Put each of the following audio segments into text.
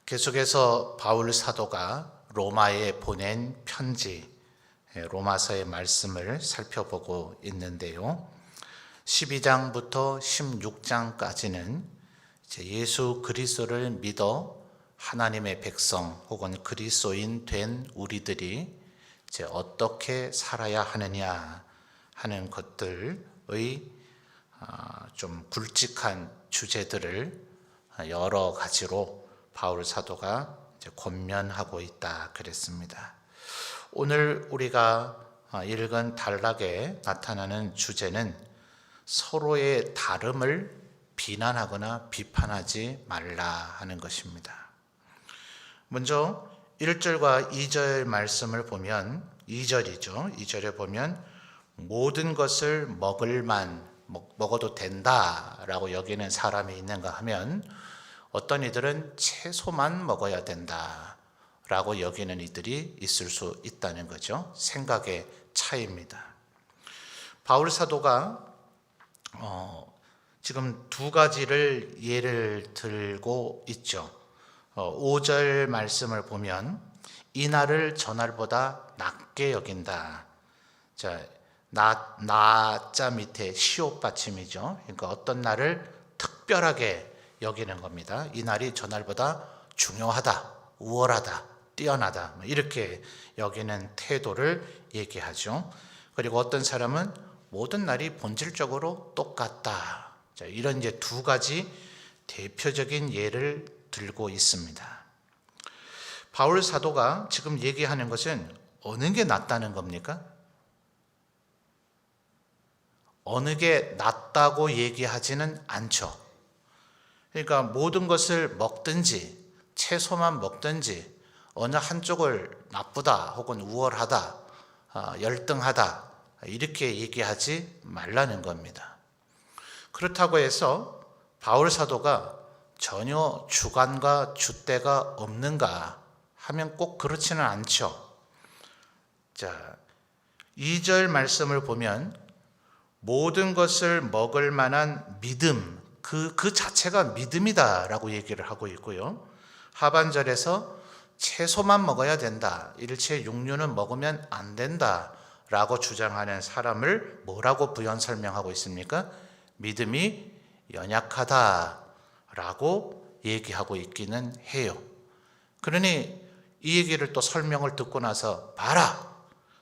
계속해서 바울 사도가 로마에 보낸 편지, 로마서의 말씀을 살펴보고 있는데요. 12장부터 16장까지는 예수 그리스도를 믿어 하나님의 백성 혹은 그리스도인 된 우리들이 어떻게 살아야 하느냐 하는 것들의 좀 굵직한 주제들을 여러 가지로 바울 사도가 권면하고 있다 그랬습니다. 오늘 우리가 읽은 단락에 나타나는 주제는 서로의 다름을 비난하거나 비판하지 말라 하는 것입니다. 먼저 1절과 2절 말씀을 보면 2절이죠. 2절에 보면 모든 것을 먹어도 된다라고 여기는 사람이 있는가 하면 어떤 이들은 채소만 먹어야 된다라고 여기는 이들이 있을 수 있다는 거죠. 생각의 차이입니다. 바울 사도가 지금 두 가지를 예를 들고 있죠. 5절 말씀을 보면 이날을 저날보다 낮게 여긴다. 자, 나자 밑에 시옷 받침이죠. 그러니까 어떤 날을 특별하게 여기는 겁니다. 이 날이 저날보다 중요하다, 우월하다, 뛰어나다 이렇게 여기는 태도를 얘기하죠. 그리고 어떤 사람은 모든 날이 본질적으로 똑같다. 자, 이런 이제 두 가지 대표적인 예를 들고 있습니다. 바울 사도가 지금 얘기하는 것은 어느 게 낫다는 겁니까? 어느 게 낫다고 얘기하지는 않죠. 그러니까 모든 것을 먹든지 채소만 먹든지 어느 한쪽을 나쁘다 혹은 우월하다, 열등하다 이렇게 얘기하지 말라는 겁니다. 그렇다고 해서 바울 사도가 전혀 주관과 줏대가 없는가 하면 꼭 그렇지는 않죠. 자, 2절 말씀을 보면 모든 것을 먹을 만한 믿음, 그 자체가 믿음이다라고 얘기를 하고 있고요. 하반절에서 채소만 먹어야 된다, 일체 육류는 먹으면 안 된다라고 주장하는 사람을 뭐라고 부연 설명하고 있습니까? 믿음이 연약하다라고 얘기하고 있기는 해요. 그러니 이 얘기를 또 설명을 듣고 나서 봐라,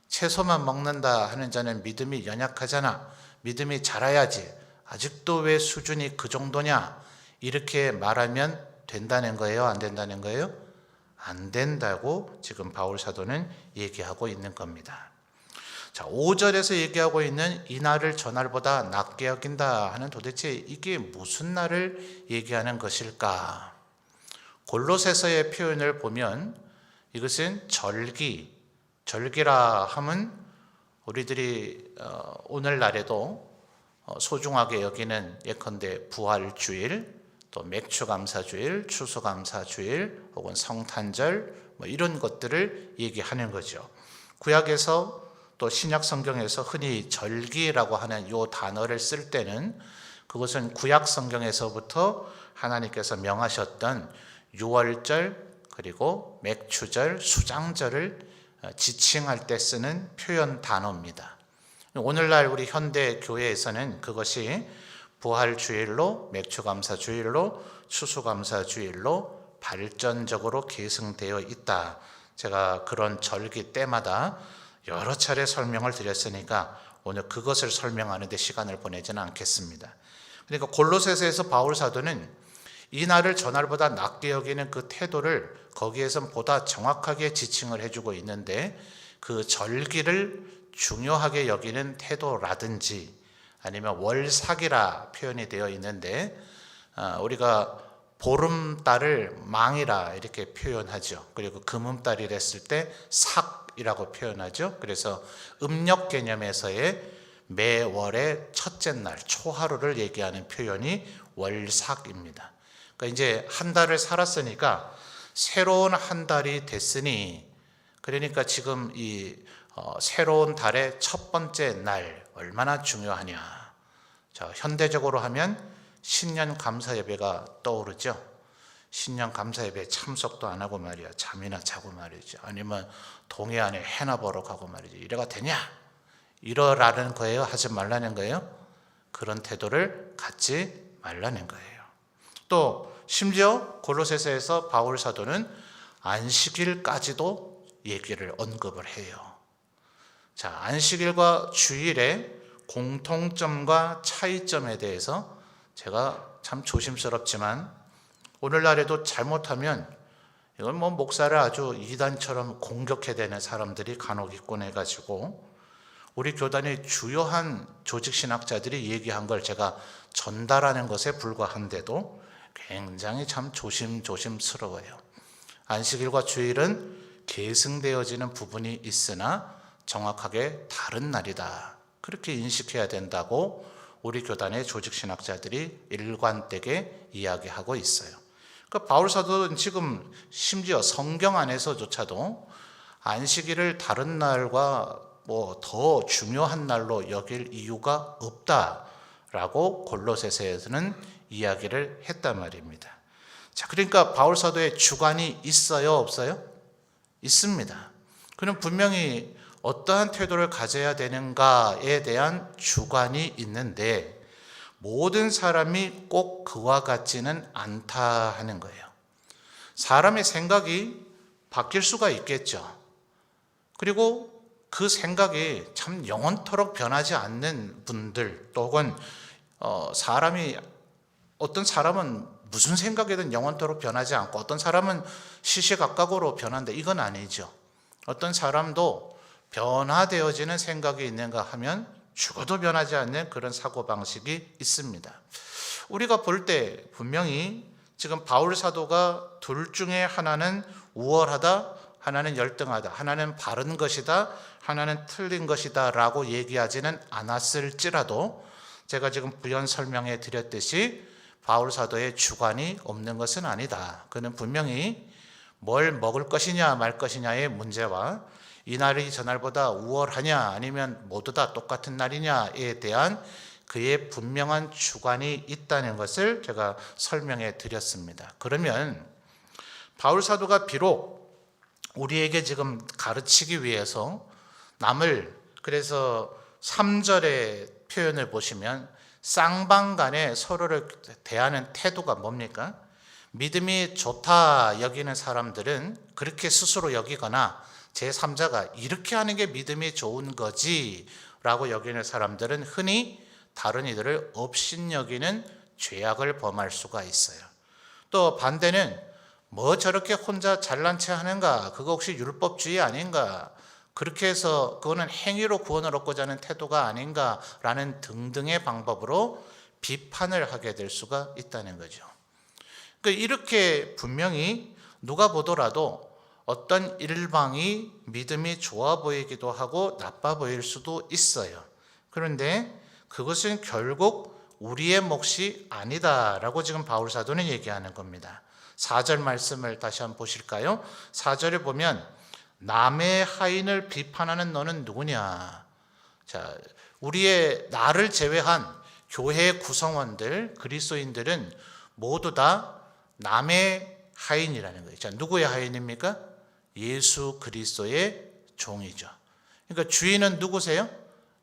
채소만 먹는다 하는 자는 믿음이 연약하잖아, 믿음이 자라야지, 아직도 왜 수준이 그 정도냐 이렇게 말하면 된다는 거예요? 안 된다는 거예요? 안 된다고 지금 바울 사도는 얘기하고 있는 겁니다. 자, 5절에서 얘기하고 있는 이 날을 저날보다 낮게 여긴다 하는 도대체 이게 무슨 날을 얘기하는 것일까? 골로새서의 표현을 보면 이것은 절기라 함은 우리들이 오늘날에도 소중하게 여기는 예컨대 부활주일, 또 맥주감사주일, 추수감사주일 혹은 성탄절 이런 것들을 얘기하는 거죠. 구약에서 또 신약 성경에서 흔히 절기라고 하는 이 단어를 쓸 때는 그것은 구약 성경에서부터 하나님께서 명하셨던 유월절 그리고 맥주절, 수장절을 지칭할 때 쓰는 표현 단어입니다. 오늘날 우리 현대 교회에서는 그것이 부활주일로, 맥주감사주일로, 추수감사주일로 발전적으로 계승되어 있다. 제가 그런 절기 때마다 여러 차례 설명을 드렸으니까 오늘 그것을 설명하는 데 시간을 보내지는 않겠습니다. 그러니까 골로새서에서 바울 사도는 이 날을 저날보다 낮게 여기는 그 태도를 거기에선 보다 정확하게 지칭을 해주고 있는데 그 절기를 중요하게 여기는 태도라든지 아니면 월삭이라 표현이 되어 있는데 우리가 보름달을 망이라 이렇게 표현하죠. 그리고 금음달이 됐을 때 삭이라고 표현하죠. 그래서 음력 개념에서의 매월의 첫째 날 초하루를 얘기하는 표현이 월삭입니다. 그러니까 이제 한 달을 살았으니까 새로운 한 달이 됐으니 그러니까 지금 이 새로운 달의 첫 번째 날 얼마나 중요하냐. 자, 현대적으로 하면 신년 감사 예배가 떠오르죠. 신년 감사 예배에 참석도 안 하고 말이야. 잠이나 자고 말이지. 아니면 동해 안에 해나 보러 가고 말이지. 이래가 되냐? 이러라는 거예요? 하지 말라는 거예요? 그런 태도를 갖지 말라는 거예요. 또 심지어 골로새서에서 바울 사도는 안식일까지도 얘기를 언급을 해요. 자, 안식일과 주일의 공통점과 차이점에 대해서 제가 참 조심스럽지만 오늘날에도 잘못하면 이건 목사를 아주 이단처럼 공격해대는 사람들이 간혹 있곤 해가지고 우리 교단의 주요한 조직신학자들이 얘기한 걸 제가 전달하는 것에 불과한데도 굉장히 참 조심스러워요. 안식일과 주일은 계승되어지는 부분이 있으나 정확하게 다른 날이다. 그렇게 인식해야 된다고 우리 교단의 조직신학자들이 일관되게 이야기하고 있어요. 그러니까 바울 사도는 지금 심지어 성경 안에서조차도 안식일을 다른 날과 더 중요한 날로 여길 이유가 없다라고 골로새서에서는 이야기를 했단 말입니다. 자, 그러니까 바울 사도의 주관이 있어요, 없어요? 있습니다. 그는 분명히 어떠한 태도를 가져야 되는가에 대한 주관이 있는데 모든 사람이 꼭 그와 같지는 않다 하는 거예요. 사람의 생각이 바뀔 수가 있겠죠. 그리고 그 생각이 참 영원토록 변하지 않는 분들, 또 혹은 어떤 사람은 무슨 생각이든 영원토록 변하지 않고 어떤 사람은 시시각각으로 변한다. 이건 아니죠. 어떤 사람도 변화되어지는 생각이 있는가 하면 죽어도 변하지 않는 그런 사고방식이 있습니다. 우리가 볼 때 분명히 지금 바울 사도가 둘 중에 하나는 우월하다, 하나는 열등하다, 하나는 바른 것이다, 하나는 틀린 것이다 라고 얘기하지는 않았을지라도 제가 지금 부연 설명해 드렸듯이 바울 사도의 주관이 없는 것은 아니다. 그는 분명히 뭘 먹을 것이냐 말 것이냐의 문제와 이 날이 저날보다 우월하냐 아니면 모두 다 똑같은 날이냐에 대한 그의 분명한 주관이 있다는 것을 제가 설명해 드렸습니다. 그러면 바울 사도가 비록 우리에게 지금 가르치기 위해서 남을, 그래서 3절의 표현을 보시면 쌍방간에 서로를 대하는 태도가 뭡니까? 믿음이 좋다 여기는 사람들은 그렇게 스스로 여기거나 제3자가 이렇게 하는 게 믿음이 좋은 거지 라고 여기는 사람들은 흔히 다른 이들을 업신여기는 죄악을 범할 수가 있어요. 또 반대는 뭐 저렇게 혼자 잘난 체 하는가, 그거 혹시 율법주의 아닌가, 그렇게 해서 그거는 행위로 구원을 얻고자 하는 태도가 아닌가라는 등등의 방법으로 비판을 하게 될 수가 있다는 거죠. 그러니까 이렇게 분명히 누가 보더라도 어떤 일방이 믿음이 좋아 보이기도 하고 나빠 보일 수도 있어요. 그런데 그것은 결국 우리의 몫이 아니다라고 지금 바울 사도는 얘기하는 겁니다. 4절 말씀을 다시 한번 보실까요? 4절에 보면 남의 하인을 비판하는 너는 누구냐? 자, 우리의 나를 제외한 교회 구성원들, 그리스도인들은 모두 다 남의 하인이라는 거예요. 자, 누구의 하인입니까? 예수 그리스도의 종이죠. 그러니까 주인은 누구세요?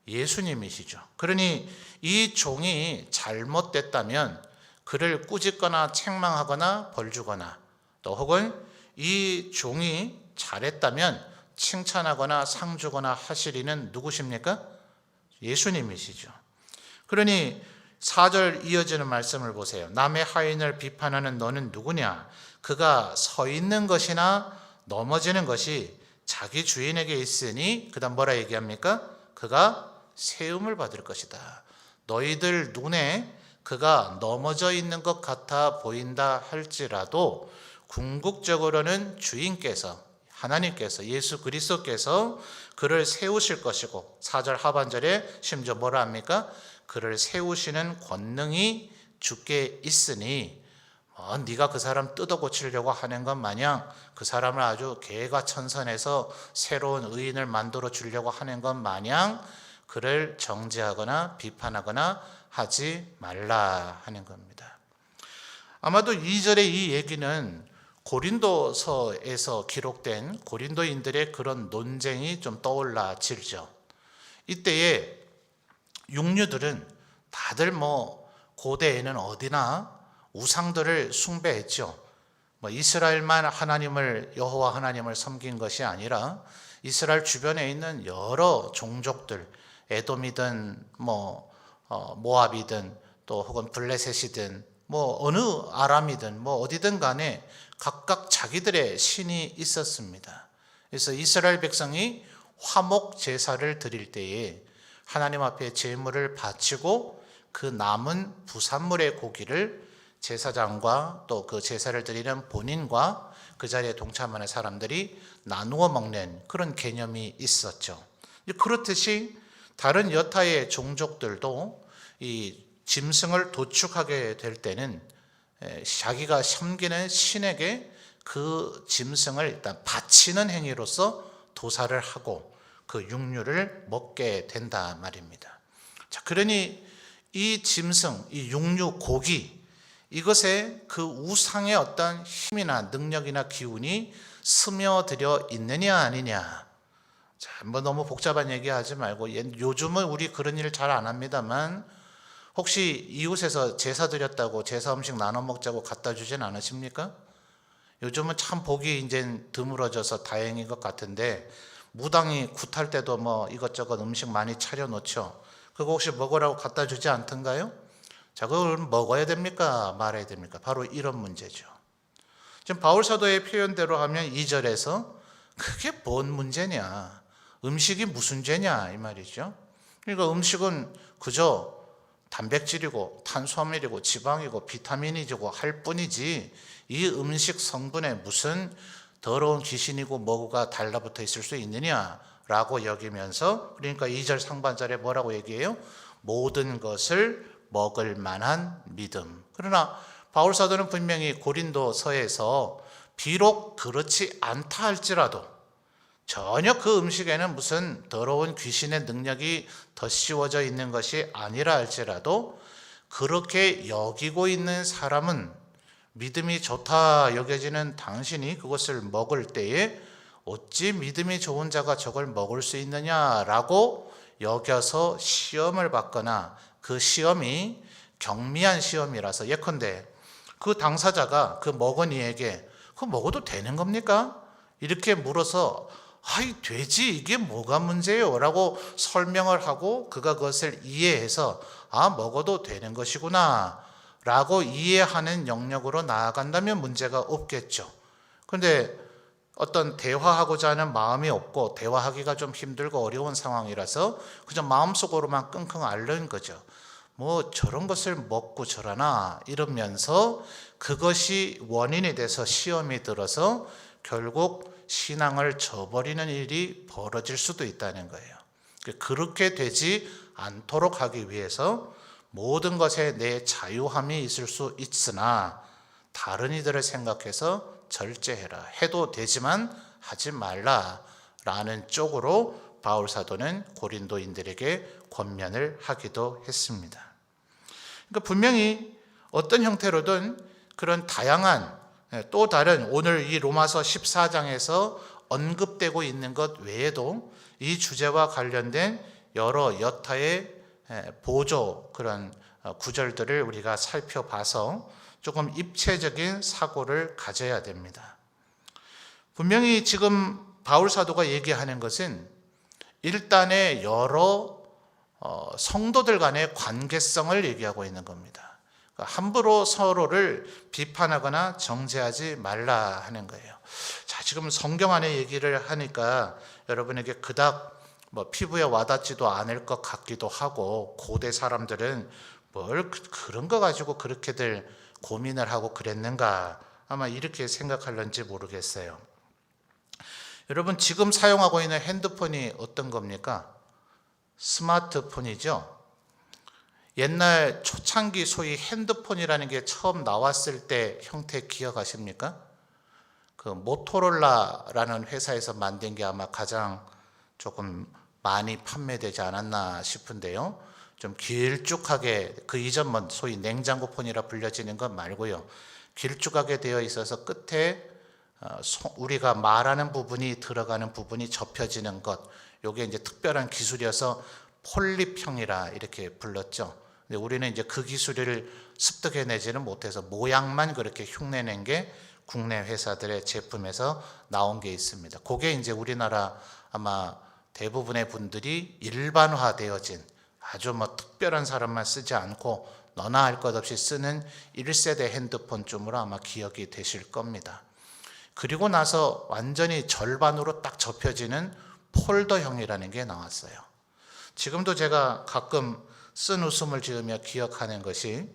예수님이시죠. 그러니 이 종이 잘못됐다면 그를 꾸짖거나 책망하거나 벌주거나 또 혹은 이 종이 잘했다면 칭찬하거나 상주거나 하실 이는 누구십니까? 예수님이시죠. 그러니 4절 이어지는 말씀을 보세요. 남의 하인을 비판하는 너는 누구냐? 그가 서 있는 것이나 넘어지는 것이 자기 주인에게 있으니 그 다음 뭐라 얘기합니까? 그가 세움을 받을 것이다. 너희들 눈에 그가 넘어져 있는 것 같아 보인다 할지라도 궁극적으로는 주인께서, 하나님께서, 예수 그리스도께서 그를 세우실 것이고 4절 하반절에 심지어 뭐라 합니까? 그를 세우시는 권능이 주께 있으니 네가 그 사람 뜯어 고치려고 하는 것 마냥 그 사람을 아주 개가천선해서 새로운 의인을 만들어 주려고 하는 것 마냥 그를 정죄하거나 비판하거나 하지 말라 하는 겁니다. 아마도 2절의 이 얘기는 고린도서에서 기록된 고린도인들의 그런 논쟁이 좀 떠올라지죠. 이때에 육류들은 다들 고대에는 어디나 우상들을 숭배했죠. 이스라엘만 하나님을, 여호와 하나님을 섬긴 것이 아니라 이스라엘 주변에 있는 여러 종족들, 에돔이든 모압이든 또 혹은 블레셋이든 어느 아람이든 어디든 간에 각각 자기들의 신이 있었습니다. 그래서 이스라엘 백성이 화목 제사를 드릴 때에 하나님 앞에 제물을 바치고 그 남은 부산물의 고기를 제사장과 또 그 제사를 드리는 본인과 그 자리에 동참하는 사람들이 나누어 먹는 그런 개념이 있었죠. 그렇듯이 다른 여타의 종족들도 이 짐승을 도축하게 될 때는 자기가 섬기는 신에게 그 짐승을 일단 바치는 행위로서 도사를 하고 그 육류를 먹게 된다 말입니다. 자, 그러니 이 짐승, 이 육류, 고기, 이것에 그 우상의 어떤 힘이나 능력이나 기운이 스며들어 있느냐 아니냐. 자, 너무 복잡한 얘기하지 말고, 요즘은 우리 그런 일 잘 안 합니다만 혹시 이웃에서 제사 드렸다고 제사 음식 나눠 먹자고 갖다 주진 않으십니까? 요즘은 참 보기 이제 드물어져서 다행인 것 같은데, 무당이 굿할 때도 이것저것 음식 많이 차려 놓죠. 그거 혹시 먹으라고 갖다 주지 않던가요? 자, 그걸 먹어야 됩니까? 말아야 됩니까? 바로 이런 문제죠. 지금 바울 사도의 표현대로 하면 2절에서 그게 뭔 문제냐? 음식이 무슨 죄냐? 이 말이죠. 그러니까 음식은 그저 단백질이고 탄수화물이고 지방이고 비타민이고 할 뿐이지 이 음식 성분에 무슨 더러운 귀신이고 뭐가 달라붙어 있을 수 있느냐라고 여기면서, 그러니까 2절 상반절에 뭐라고 얘기해요? 모든 것을 먹을 만한 믿음. 그러나 바울 사도는 분명히 고린도서에서 비록 그렇지 않다 할지라도 전혀 그 음식에는 무슨 더러운 귀신의 능력이 덧씌워져 있는 것이 아니라 할지라도 그렇게 여기고 있는 사람은, 믿음이 좋다 여겨지는 당신이 그것을 먹을 때에 어찌 믿음이 좋은 자가 저걸 먹을 수 있느냐라고 여겨서 시험을 받거나 그 시험이 경미한 시험이라서, 예컨대 그 당사자가 그 먹은 이에게 그거 먹어도 되는 겁니까? 이렇게 물어서 아이 되지, 이게 뭐가 문제예요? 라고 설명을 하고 그가 그것을 이해해서 먹어도 되는 것이구나 라고 이해하는 영역으로 나아간다면 문제가 없겠죠. 그런데 어떤 대화하고자 하는 마음이 없고 대화하기가 좀 힘들고 어려운 상황이라서 그저 마음속으로만 끙끙 앓는 거죠. 저런 것을 먹고 저러나 이러면서 그것이 원인이 돼서 시험이 들어서 결국 신앙을 저버리는 일이 벌어질 수도 있다는 거예요. 그렇게 되지 않도록 하기 위해서 모든 것에 내 자유함이 있을 수 있으나 다른 이들을 생각해서 절제해라. 해도 되지만 하지 말라라는 쪽으로 바울 사도는 고린도인들에게 권면을 하기도 했습니다. 그러니까 분명히 어떤 형태로든 그런 다양한 또 다른 오늘 이 로마서 14장에서 언급되고 있는 것 외에도 이 주제와 관련된 여러 여타의 보조 그런 구절들을 우리가 살펴봐서 조금 입체적인 사고를 가져야 됩니다. 분명히 지금 바울 사도가 얘기하는 것은 일단의 여러 성도들 간의 관계성을 얘기하고 있는 겁니다. 함부로 서로를 비판하거나 정죄하지 말라 하는 거예요. 자, 지금 성경 안에 얘기를 하니까 여러분에게 그닥 피부에 와닿지도 않을 것 같기도 하고, 고대 사람들은 뭘 그런 거 가지고 그렇게들 고민을 하고 그랬는가, 아마 이렇게 생각할런지 모르겠어요. 여러분, 지금 사용하고 있는 핸드폰이 어떤 겁니까? 스마트폰이죠. 옛날 초창기 소위 핸드폰이라는 게 처음 나왔을 때 형태 기억하십니까? 그 모토로라라는 회사에서 만든 게 아마 가장 조금 많이 판매되지 않았나 싶은데요. 좀 길쭉하게, 그 이전 뭐 소위 냉장고 폰이라 불려지는 것 말고요, 길쭉하게 되어 있어서 끝에 우리가 말하는 부분이 들어가는 부분이 접혀지는 것, 요게 이제 특별한 기술이어서 폴립형이라 이렇게 불렀죠. 근데 우리는 이제 그 기술을 습득해내지는 못해서 모양만 그렇게 흉내낸 게 국내 회사들의 제품에서 나온 게 있습니다. 그게 이제 우리나라 아마 대부분의 분들이 일반화되어진, 아주 뭐 특별한 사람만 쓰지 않고 너나 할 것 없이 쓰는 1세대 핸드폰쯤으로 아마 기억이 되실 겁니다. 그리고 나서 완전히 절반으로 딱 접혀지는 폴더형이라는 게 나왔어요. 지금도 제가 가끔 쓴 웃음을 지으며 기억하는 것이,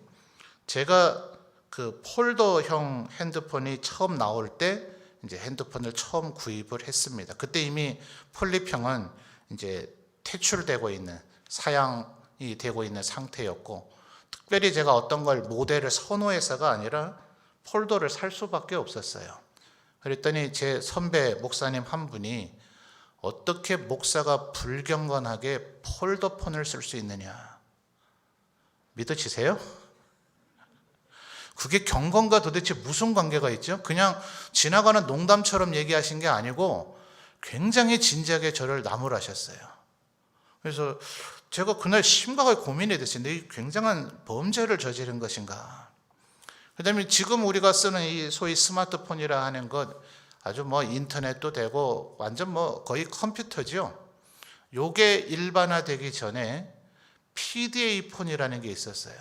제가 그 폴더형 핸드폰이 처음 나올 때 이제 핸드폰을 처음 구입을 했습니다. 그때 이미 폴립형은 이제 퇴출되고 있는, 사양이 되고 있는 상태였고, 특별히 제가 어떤 걸 모델을 선호해서가 아니라 폴더를 살 수밖에 없었어요. 그랬더니 제 선배 목사님 한 분이 어떻게 목사가 불경건하게 폴더폰을 쓸 수 있느냐, 믿어지세요? 그게 경건과 도대체 무슨 관계가 있죠? 그냥 지나가는 농담처럼 얘기하신 게 아니고 굉장히 진지하게 저를 나무라셨어요. 그래서 제가 그날 심각하게 고민이 됐어요. 이 굉장한 범죄를 저지른 것인가? 그 다음에 지금 우리가 쓰는 이 소위 스마트폰이라 하는 것, 아주 뭐 인터넷도 되고 완전 뭐 거의 컴퓨터죠. 요게 일반화되기 전에 PDA 폰이라는 게 있었어요.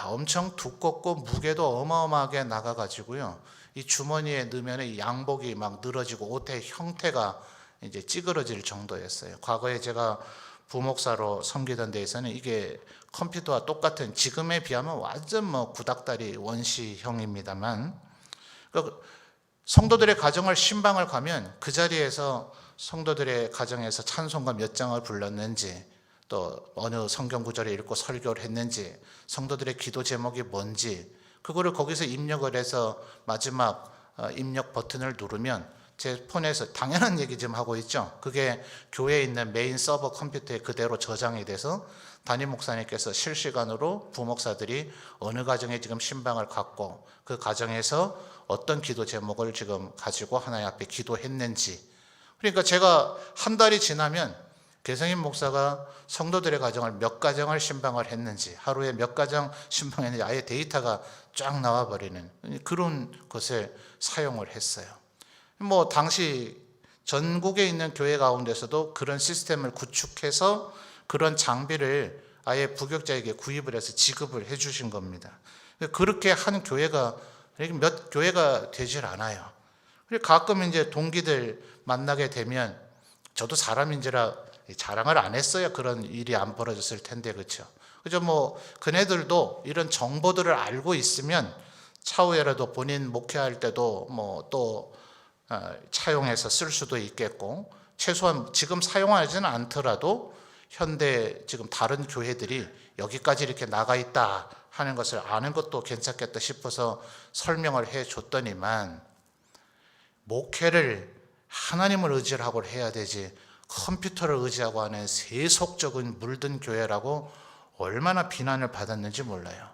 엄청 두껍고 무게도 어마어마하게 나가가지고요, 이 주머니에 넣으면 이 양복이 막 늘어지고 옷의 형태가 이제 찌그러질 정도였어요. 과거에 제가 부목사로 섬기던 데에서는 이게 컴퓨터와 똑같은, 지금에 비하면 완전 뭐 구닥다리 원시형입니다만, 성도들의 가정을 신방을 가면 그 자리에서 성도들의 가정에서 찬송가 몇 장을 불렀는지, 또 어느 성경 구절을 읽고 설교를 했는지, 성도들의 기도 제목이 뭔지, 그거를 거기서 입력을 해서 마지막 입력 버튼을 누르면 제 폰에서, 당연한 얘기 좀 하고 있죠, 그게 교회에 있는 메인 서버 컴퓨터에 그대로 저장이 돼서 담임 목사님께서 실시간으로 부목사들이 어느 가정에 지금 신방을 갖고 그 가정에서 어떤 기도 제목을 지금 가지고 하나님 앞에 기도했는지, 그러니까 제가 한 달이 지나면 계성인 목사가 성도들의 가정을 몇 가정을 신방을 했는지, 하루에 몇 가정 신방했는지 아예 데이터가 쫙 나와버리는 그런 것을 사용을 했어요. 뭐 당시 전국에 있는 교회 가운데서도 그런 시스템을 구축해서 그런 장비를 아예 부격자에게 구입을 해서 지급을 해 주신 겁니다. 그렇게 한 교회가 몇 교회가 되질 않아요. 가끔 이제 동기들 만나게 되면, 저도 사람인지라 자랑을 안 했어요. 그런 일이 안 벌어졌을 텐데, 그렇죠? 그죠? 뭐 그네들도 이런 정보들을 알고 있으면 차후에라도 본인 목회할 때도 뭐 또 차용해서 쓸 수도 있겠고, 최소한 지금 사용하지는 않더라도 현대 지금 다른 교회들이 여기까지 이렇게 나가 있다 하는 것을 아는 것도 괜찮겠다 싶어서 설명을 해 줬더니만, 목회를 하나님을 의지를 하고 해야 되지 컴퓨터를 의지하고 하는 세속적인 물든 교회라고 얼마나 비난을 받았는지 몰라요.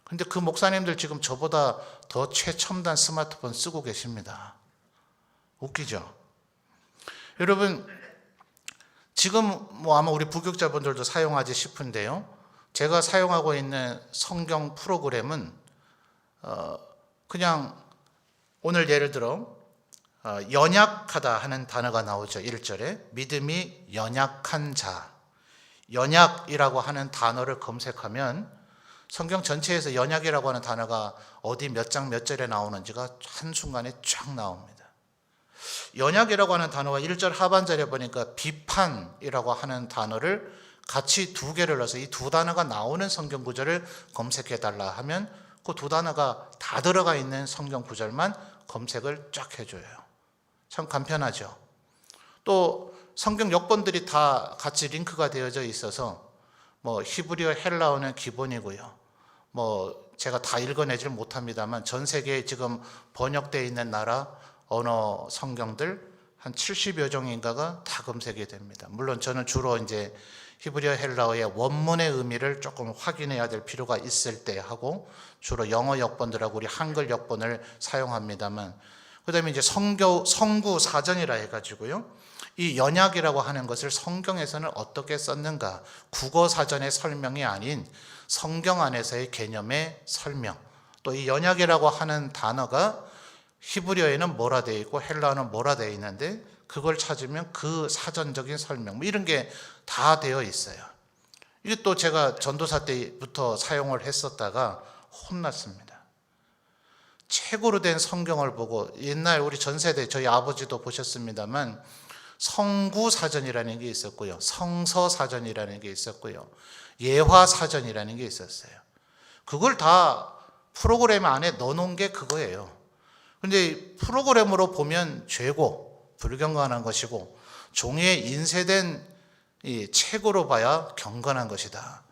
근데 그 목사님들 지금 저보다 더 최첨단 스마트폰 쓰고 계십니다. 웃기죠? 여러분, 지금 뭐 아마 우리 부교육자분들도 사용하지 싶은데요, 제가 사용하고 있는 성경 프로그램은 그냥 오늘 예를 들어 연약하다 하는 단어가 나오죠. 1절에 믿음이 연약한 자, 연약이라고 하는 단어를 검색하면 성경 전체에서 연약이라고 하는 단어가 어디 몇 장 몇 절에 나오는지가 한순간에 쫙 나옵니다. 연약이라고 하는 단어가 1절 하반절에 보니까 비판이라고 하는 단어를 같이 두 개를 넣어서 이 두 단어가 나오는 성경 구절을 검색해 달라 하면 그 두 단어가 다 들어가 있는 성경 구절만 검색을 쫙 해줘요. 참 간편하죠. 또 성경 역본들이 다 같이 링크가 되어져 있어서 뭐 히브리어 헬라어는 기본이고요. 뭐 제가 다 읽어내질 못합니다만 전 세계에 지금 번역되어 있는 나라 언어 성경들 한 70여 종인가가 다 검색이 됩니다. 물론 저는 주로 이제 히브리어 헬라어의 원문의 의미를 조금 확인해야 될 필요가 있을 때 하고, 주로 영어 역본들하고 우리 한글 역본을 사용합니다만, 그 다음에 이제 성구 사전이라 해가지고요, 이 연약이라고 하는 것을 성경에서는 어떻게 썼는가, 국어 사전의 설명이 아닌 성경 안에서의 개념의 설명, 또 이 연약이라고 하는 단어가 히브리어에는 뭐라 되어 있고 헬라어는 뭐라 되어 있는데, 그걸 찾으면 그 사전적인 설명, 뭐 이런 게 다 되어 있어요. 이게 또 제가 전도사 때부터 사용을 했었다가 혼났습니다. 책으로 된 성경을 보고, 옛날 우리 전세대 저희 아버지도 보셨습니다만 성구사전이라는 게 있었고요, 성서사전이라는 게 있었고요, 예화사전이라는 게 있었어요. 그걸 다 프로그램 안에 넣어놓은 게 그거예요. 근데 프로그램으로 보면 죄고 불경건한 것이고, 종이에 인쇄된 이 책으로 봐야 경건한 것이다.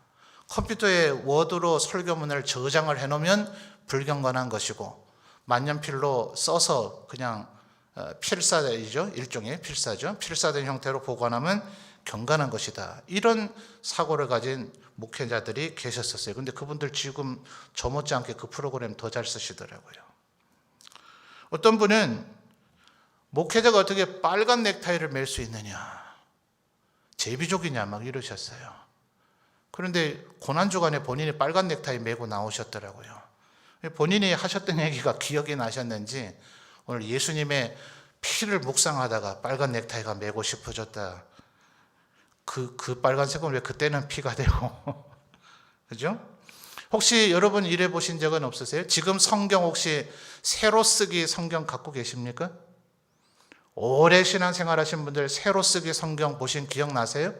컴퓨터에 워드로 설교문을 저장을 해놓으면 불경건한 것이고, 만년필로 써서 그냥 필사이죠, 일종의 필사죠, 필사된 형태로 보관하면 경건한 것이다. 이런 사고를 가진 목회자들이 계셨었어요. 근데 그분들 지금 저 못지않게 그 프로그램 더 잘 쓰시더라고요. 어떤 분은 목회자가 어떻게 빨간 넥타이를 맬 수 있느냐, 제비족이냐 막 이러셨어요. 그런데 고난주간에 본인이 빨간 넥타이 메고 나오셨더라고요. 본인이 하셨던 얘기가 기억이 나셨는지 오늘 예수님의 피를 묵상하다가 빨간 넥타이가 메고 싶어졌다. 그 빨간색은 왜 그때는 피가 되고 그죠? 혹시 여러분 이래 보신 적은 없으세요? 지금 성경 혹시 새로 쓰기 성경 갖고 계십니까? 오래 신앙생활 하신 분들 새로 쓰기 성경 보신 기억나세요?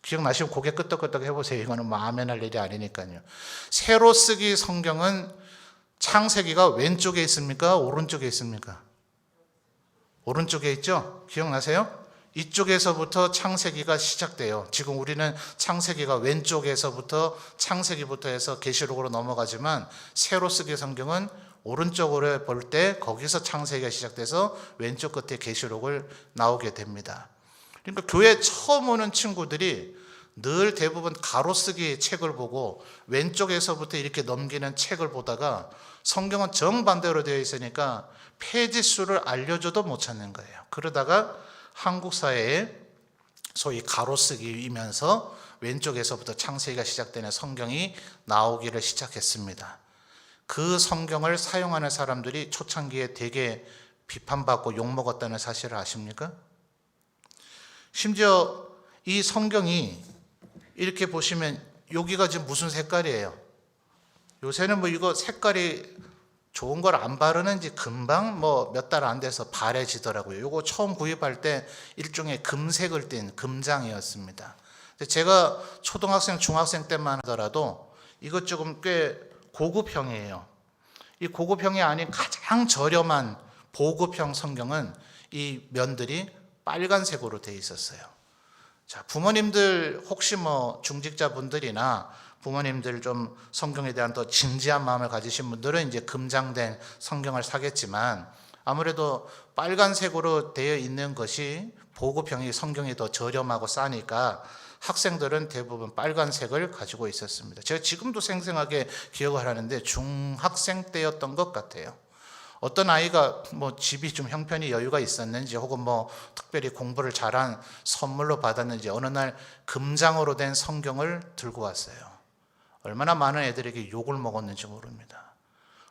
기억나시면 고개 끄덕끄덕 해보세요. 이거는 마음에 할 일이 아니니까요. 새로 쓰기 성경은 창세기가 왼쪽에 있습니까? 오른쪽에 있습니까? 오른쪽에 있죠? 기억나세요? 이쪽에서부터 창세기가 시작돼요. 지금 우리는 창세기가 왼쪽에서부터 창세기부터 해서 계시록으로 넘어가지만, 새로 쓰기 성경은 오른쪽으로 볼 때 거기서 창세기가 시작돼서 왼쪽 끝에 계시록을 나오게 됩니다. 그러니까 교회 처음 오는 친구들이 늘 대부분 가로쓰기 책을 보고 왼쪽에서부터 이렇게 넘기는 책을 보다가, 성경은 정반대로 되어 있으니까 페이지 수를 알려줘도 못 찾는 거예요. 그러다가 한국 사회에 소위 가로쓰기이면서 왼쪽에서부터 창세기가 시작되는 성경이 나오기를 시작했습니다. 그 성경을 사용하는 사람들이 초창기에 되게 비판받고 욕먹었다는 사실을 아십니까? 심지어 이 성경이 이렇게 보시면 여기가 지금 무슨 색깔이에요? 요새는 뭐 이거 색깔이 좋은 걸 안 바르는지 금방 뭐 몇 달 안 돼서 바래지더라고요. 이거 처음 구입할 때 일종의 금색을 띤 금장이었습니다. 제가 초등학생, 중학생 때만 하더라도 이것 조금 꽤 고급형이에요. 이 고급형이 아닌 가장 저렴한 보급형 성경은 이 면들이 빨간색으로 되어 있었어요. 자, 부모님들 혹시 뭐 중직자분들이나 부모님들 좀 성경에 대한 더 진지한 마음을 가지신 분들은 이제 금장된 성경을 사겠지만, 아무래도 빨간색으로 되어 있는 것이 보급형이 성경이 더 저렴하고 싸니까 학생들은 대부분 빨간색을 가지고 있었습니다. 제가 지금도 생생하게 기억을 하는데 중학생 때였던 것 같아요. 어떤 아이가 뭐 집이 좀 형편이 여유가 있었는지 혹은 뭐 특별히 공부를 잘한 선물로 받았는지 어느 날 금장으로 된 성경을 들고 왔어요. 얼마나 많은 애들에게 욕을 먹었는지 모릅니다.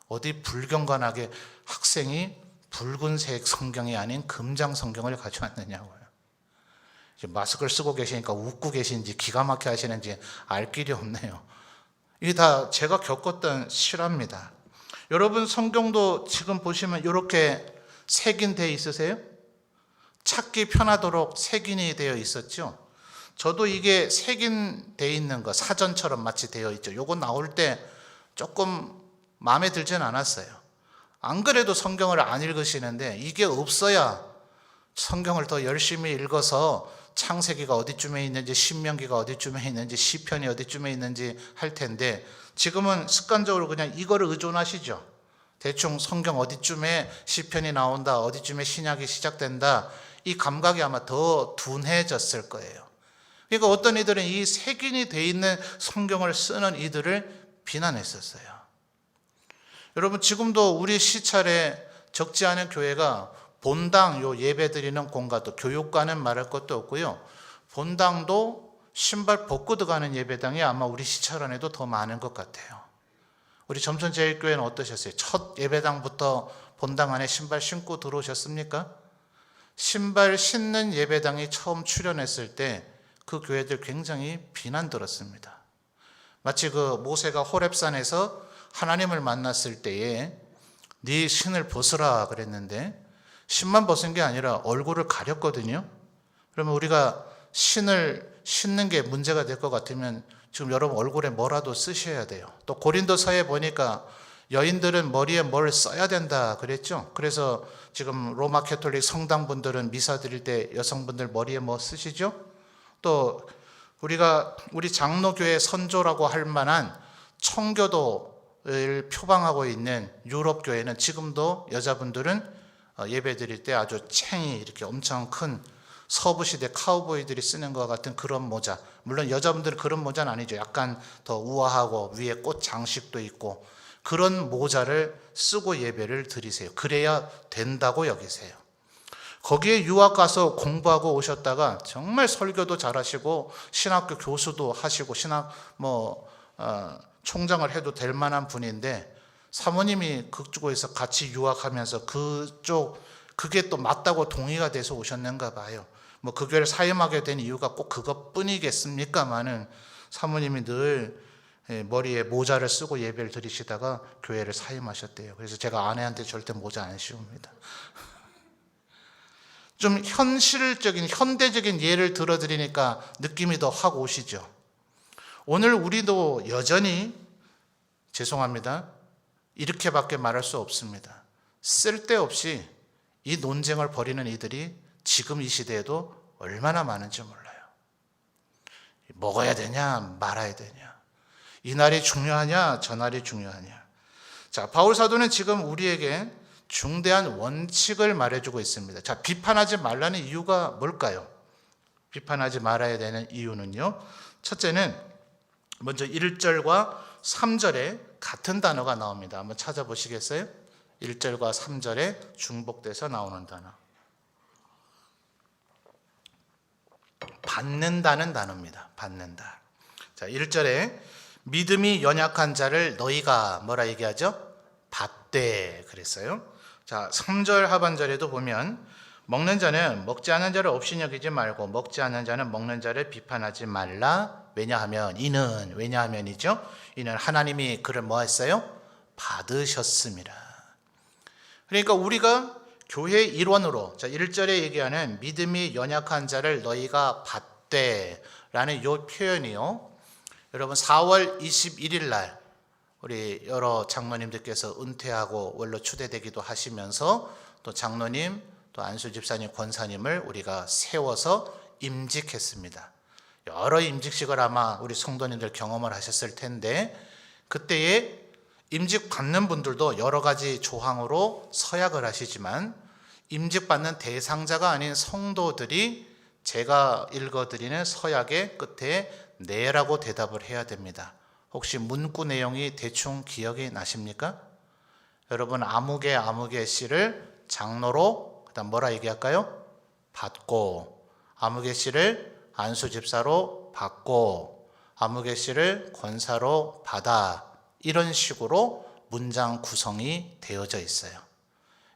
어디 불경건하게 학생이 붉은색 성경이 아닌 금장 성경을 가져왔느냐고요. 마스크를 쓰고 계시니까 웃고 계신지 기가 막히게 하시는지 알 길이 없네요. 이게 다 제가 겪었던 실화입니다. 여러분 성경도 지금 보시면 이렇게 색인되어 있으세요? 찾기 편하도록 색인이 되어 있었죠. 저도 이게 색인되어 있는 거 사전처럼 마치 되어 있죠. 요거 나올 때 조금 마음에 들지는 않았어요. 안 그래도 성경을 안 읽으시는데 이게 없어야 성경을 더 열심히 읽어서 창세기가 어디쯤에 있는지, 신명기가 어디쯤에 있는지, 시편이 어디쯤에 있는지 할 텐데, 지금은 습관적으로 그냥 이거를 의존하시죠. 대충 성경 어디쯤에 시편이 나온다, 어디쯤에 신약이 시작된다, 이 감각이 아마 더 둔해졌을 거예요. 그러니까 어떤 이들은 이 색인이 돼 있는 성경을 쓰는 이들을 비난했었어요. 여러분, 지금도 우리 시찰에 적지 않은 교회가 본당 요 예배 드리는 공간도, 교육관은 말할 것도 없고요, 본당도 신발 벗고 들어가는 예배당이 아마 우리 시찰 안에도 더 많은 것 같아요. 우리 점천제일교회는 어떠셨어요? 첫 예배당부터 본당 안에 신발 신고 들어오셨습니까? 신발 신는 예배당이 처음 출현했을 때 그 교회들 굉장히 비난 들었습니다. 마치 그 모세가 호렙산에서 하나님을 만났을 때에 네 신을 벗으라 그랬는데 신만 벗은 게 아니라 얼굴을 가렸거든요. 그러면 우리가 신을 신는 게 문제가 될 것 같으면 지금 여러분 얼굴에 뭐라도 쓰셔야 돼요. 또 고린도서에 보니까 여인들은 머리에 뭘 써야 된다 그랬죠. 그래서 지금 로마 캐톨릭 성당분들은 미사 드릴 때 여성분들 머리에 뭐 쓰시죠? 또 우리 장로교회 선조라고 할 만한 청교도를 표방하고 있는 유럽 교회는 지금도 여자분들은 예배 드릴 때 아주 챙이 이렇게 엄청 큰 서부 시대 카우보이들이 쓰는 것 같은 그런 모자, 물론 여자분들은 그런 모자는 아니죠. 약간 더 우아하고 위에 꽃 장식도 있고 그런 모자를 쓰고 예배를 드리세요. 그래야 된다고 여기세요. 거기에 유학 가서 공부하고 오셨다가 정말 설교도 잘하시고 신학교 교수도 하시고 신학 총장을 해도 될 만한 분인데 사모님이 그쪽에서 같이 유학하면서 그게 또 맞다고 동의가 돼서 오셨는가 봐요. 그 교회를 사임하게 된 이유가 꼭 그것뿐이겠습니까마는 사모님이 늘 머리에 모자를 쓰고 예배를 드리시다가 교회를 사임하셨대요. 그래서 제가 아내한테 절대 모자 안 씌웁니다. 좀 현실적인 현대적인 예를 들어드리니까 느낌이 더 확 오시죠. 오늘 우리도 여전히 죄송합니다, 이렇게밖에 말할 수 없습니다. 쓸데없이 이 논쟁을 벌이는 이들이 지금 이 시대에도 얼마나 많은지 몰라요. 먹어야 되냐 말아야 되냐, 이 날이 중요하냐 저 날이 중요하냐. 자, 바울 사도는 지금 우리에게 중대한 원칙을 말해주고 있습니다. 자, 비판하지 말라는 이유가 뭘까요? 비판하지 말아야 되는 이유는요, 첫째는 먼저 1절과 3절에 같은 단어가 나옵니다. 한번 찾아보시겠어요? 1절과 3절에 중복돼서 나오는 단어, 받는다는 단어입니다. 받는다. 자, 1절에 믿음이 연약한 자를 너희가 뭐라 얘기하죠? 받되 그랬어요. 자, 3절 하반절에도 보면 먹는 자는 먹지 않는 자를 없이 여기지 말고 먹지 않는 자는 먹는 자를 비판하지 말라. 왜냐하면이죠. 이는 하나님이 그를 뭐 했어요? 받으셨습니다. 그러니까 우리가 교회 일원으로, 자, 1절에 얘기하는 믿음이 연약한 자를 너희가 받되 라는 이 표현이요, 여러분 4월 21일 날 우리 여러 장로님들께서 은퇴하고 원로 추대되기도 하시면서 또 장로님, 또 안수 집사님, 권사님을 우리가 세워서 임직했습니다. 여러 임직식을 아마 우리 성도님들 경험을 하셨을 텐데, 그때에 임직 받는 분들도 여러 가지 조항으로 서약을 하시지만 임직 받는 대상자가 아닌 성도들이 제가 읽어드리는 서약의 끝에 네라고 대답을 해야 됩니다. 혹시 문구 내용이 대충 기억이 나십니까? 여러분, 아무개 씨를 장로로 그다음 뭐라 얘기할까요? 받고, 아무개 씨를 안수 집사로 받고, 아무개 씨를 권사로 받아, 이런 식으로 문장 구성이 되어져 있어요.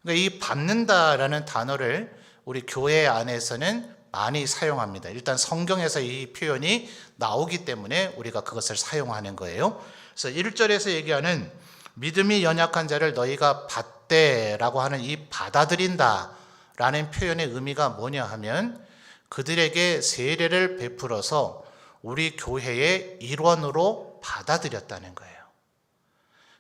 그러니까 이 받는다라는 단어를 우리 교회 안에서는 많이 사용합니다. 일단 성경에서 이 표현이 나오기 때문에 우리가 그것을 사용하는 거예요. 그래서 1절에서 얘기하는 믿음이 연약한 자를 너희가 받되라고 하는 이 받아들인다 라는 표현의 의미가 뭐냐 하면 그들에게 세례를 베풀어서 우리 교회의 일원으로 받아들였다는 거예요.